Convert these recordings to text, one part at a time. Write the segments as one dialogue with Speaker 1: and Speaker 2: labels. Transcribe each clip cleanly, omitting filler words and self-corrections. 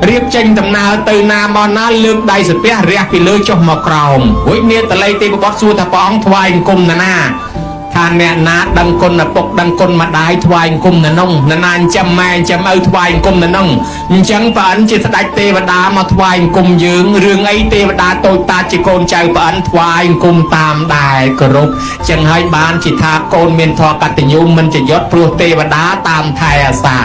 Speaker 1: រៀបចេញដំណើរទៅណាមកណាលើកដៃស្ពះរះពីលើចុះមកក្រោមរួចនាងតលីទេវបុត្រសួរថាព្រះអង្គថ្វាយអង្គមណាថាអ្នកណាដឹងគុណឪពុកដឹងគុណម្ដាយថ្វាយអង្គមណានោះណានាចាំម៉ែចាំឪថ្វាយអង្គមណានោះអញ្ចឹងព្រះអិនជាស្ដេចទេវតាមកថ្វាយអង្គមយើងរឿងអីទេវតាតូចតាចជាកូនចៅព្រះអិនថ្វាយអង្គមតាមដែរគោរពចឹងហើយបានជាថាកូនមានធម៌កតញ្ញូមិនចយត់ព្រោះទេវតាតាមថែអាសាឥ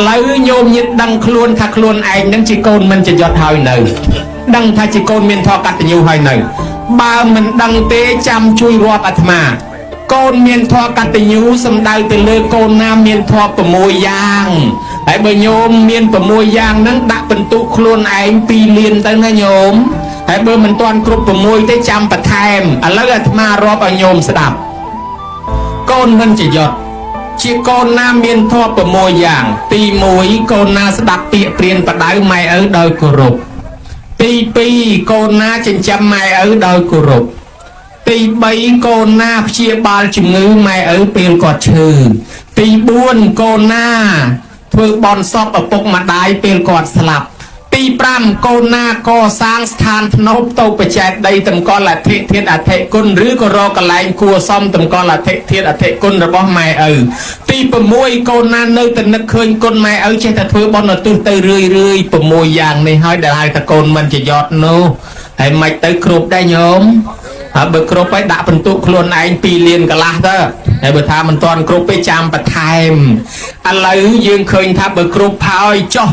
Speaker 1: ឡូវញោមញាតដឹងខ្លួនថាខ្លួនឯងនឹងជាកូនមិនចយត់ហើយនៅដឹងថាជាកូនមានធម៌កតញ្ញូហើយនៅបើមិនដឹងទេចាំជួយរាប់អាត្មាកូនមានធម៌កតញ្ញូសំដៅទៅលើកូនណាមានធម៌6យ៉ាងហើយបើញោមមាន6យ៉ាងហ្នឹងដាក់ពិន្ទុខ្លួនឯង2លានទៅណាញោមហើយបើមិនទាន់គ្រប់6ទេចាំបន្ថែមឥឡូវអាត្មារាប់ឲ្យញោមស្ដាប់កូនមិនចយត់ជាកូនណាមានធម៌6យ៉ាងទី1កូនណាស្ដាប់ពាក្យព្រានបដៅម៉ែឪដោយគោរពទី2កូនណាចិញ្ចឹមម៉ែឪដោយគោរពទី3កូនណាព្យាបាលជំងឺម៉ែឪពេលគាត់ឈឺទី4កូនណាធ្វើបន់សពឪពុកម្ដាយពេលគាត់ស្លាប់ទី5កូនណាកសាងស្ថានភ្នំទៅបច្ចេកដីតម្កល់អធិធាតុអធិគុណឬក៏រកកន្លែងគួសមតម្កល់អធិធាតុអធិគុណរបស់ម៉ែឪទី6កូនណានៅតែនឹកឃើញគុណម៉ែឪចេះតែធ្វើបន់ឧទ្ទិសទៅរឿយ6យ៉ាងនេះហើយដែលហៅថាកូនមិនចយត់នោះហើយមិនទៅគ្រប់ដែរញោមហើយបើគ្រប់ហើយដាក់បន្ទុកខ្លួនឯង2លានកន្លះទៅហើយបើថាមិនទាន់គ្រប់ទេចាំបន្ថែមឥឡូវយើងឃើញថាបើគ្រប់ហើយចុះ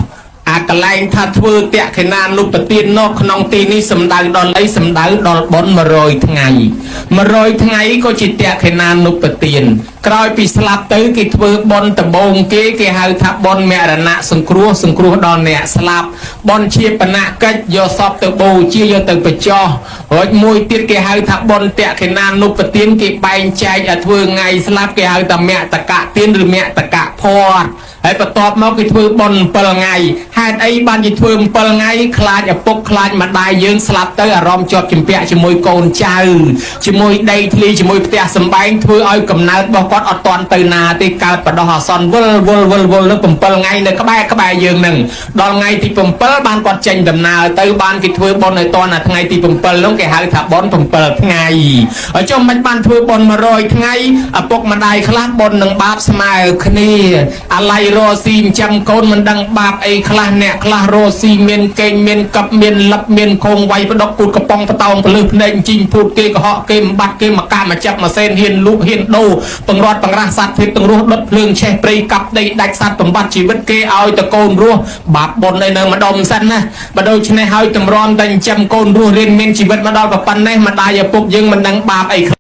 Speaker 1: អាកន្លែងថាធ្វើតក្កិណានុបទាននៅក្នុងទីនេះសំដៅដល់អីសំដៅដល់បុណ្យ100ថ្ងៃ100ថ្ងៃក៏ជាតក្កិណានុបទានក្រោយពីស្លាប់ទៅគេធ្វើបុណ្យដំបូងគេហៅថាបុណ្យមរណៈសង្គ្រោះដល់អ្នកស្លាប់បុណ្យជាបណកិច្ចយកសពទៅបូជាយកទៅបញ្ចុះរួចមួយទៀតគេហៅថាបុណ្យតក្កិណានុបទានគេបែងចែកឲ្យធ្វើថ្ងៃស្លាប់គេហៅថាមតកទានឬមតកភ័តហើយបន្ទាប់មកគេធ្វើបុណ្យ7ថ្ងៃហេតុអីបានជាធ្វើ7ថ្ងៃខ្លាចឪពុកខ្លាចម្ដាយយើងស្លាប់ទៅអារម្មណ៍ជាប់ជំពាក់ជាមួយកូនចៅជាមួយដីធ្លីជាមួយផ្ទះសម្បែងធ្វើឲ្យកំណើតរបស់គាត់អត់ទាន់ទៅណាទេកើតបដោះអាសន្នវិលលើ7ថ្ងៃនៅក្បែរយើងនឹងដល់ថ្ងៃទី7បានគាត់ចេញដំណើរទៅបានគេធ្វើបុណ្យឲ្យតាន់ថ្ងៃទី7នោះគេហៅថាបុណ្យ7ថ្ងៃហើយចុះមិនបានធ្វើបុណ្យ100ថ្ងៃឪពុកម្ដាយខ្លះបុណ្យនឹងបាបស្មើគ្នាអាឡ័យរស់ស៊ីចិញ្ចឹមកូនមិនដឹងបាបអីខ្លះអ្នកខ្លះរស់ស៊ីមានកេងមានកັບមានលឹបមានខងវាយផ្ដុកគូតកំប៉ុងបតោងពលឹះភ្នែកជីងភូតគេកុហកគេបំបត្តិគេមកកាមកចាប់ម៉ាស៊ីនហ៊ានលូកហ៊ានដូរបង្រត់បង្រាស់សត្វភេទទាំងរស់ដុតភ្លើងឆេះព្រៃកាប់ដីដាច់សត្វបំបត្តិជីវិតគេឲ្យតកូនរស់បាបបុណ្យនៅម្ដុំសិនណាបើដូច្នេះឲ្យតម្រាំតែចិញ្ចឹមកូនរស់រៀនមានជីវិតមកដល់ប៉ុណ្ណេះម្ដាយឪពុកយើងមិនដឹងបាបអី